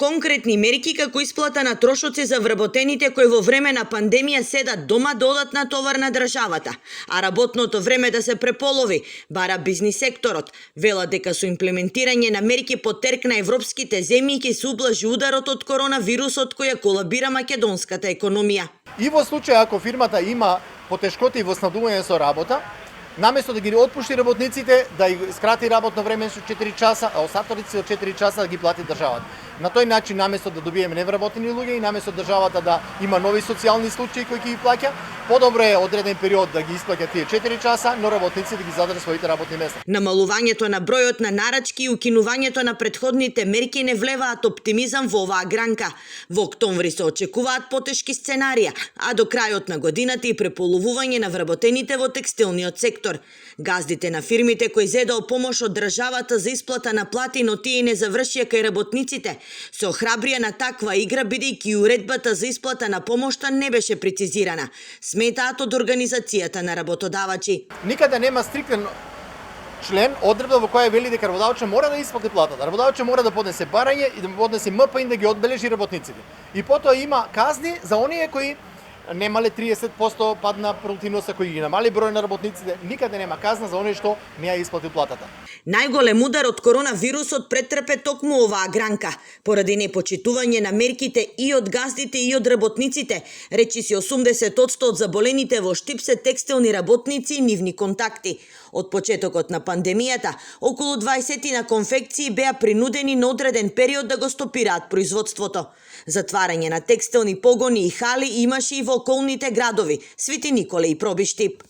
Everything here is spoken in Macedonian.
Конкретни мерки како исплата на трошоци за вработените кои во време на пандемија седат дома додатна товар на државата, а работното време да се преполови, бара бизнис секторот. Вела дека со имплементирање на мерки под терк на европските земји ќе се ублажи ударот од коронавирусот кој ја колабира македонската економија. И во случај ако фирмата има потешкоти во снабдување со работа, наместо да ги отпушти работниците, да ги скрати работно време со 4 часа, а остатоците од 4 часа да ги плати државата. На тој начин, наместо да добиеме невработени луѓе и наместо државата да има нови социјални случаи кои ќе ги плаќа, подобро е одреден период да ги исплаќа тие 4 часа, но работниците да ги задржат своите работни места. Намалувањето на бројот на нарачки и укинувањето на претходните мерки не влеваат оптимизам во оваа гранка. Во октомври се очекуваат потешки сценарија, а до крајот на годината и преполовување на вработените во текстилниот сектор. Газдите на фирмите кои зедоа помош од државата за исплата на плати, но тие не завршија кај работниците, се охрабрија на таква игра бидејќи уредбата за исплата на помошта не беше прецизирана, сметаат од организацијата на работодавачи. Никаде нема стриктен член, одредба во која вели дека работодавачот мора да исплати платата. Работодавачот мора да поднесе барање и да поднесе МПИ да ги одбележи работниците. И потоа има казни за оние кои немале 30% пад на продуктивноста, кои ги намали број на работниците, никаде нема казна за оние што не ја исплати платата. Најголем удар од коронавирусот претрпе токму оваа гранка, поради непочитување на мерките и од газдите и од работниците. Речиси 80% од заболените во Штип се текстилни работници и нивни контакти. Од почетокот на пандемијата, околу 20 на конфекции беа принудени на одреден период да го стопираат производството. Затварање на текстилни погони и хали имаше и во околните градови, Свети Николе и Пробиштип.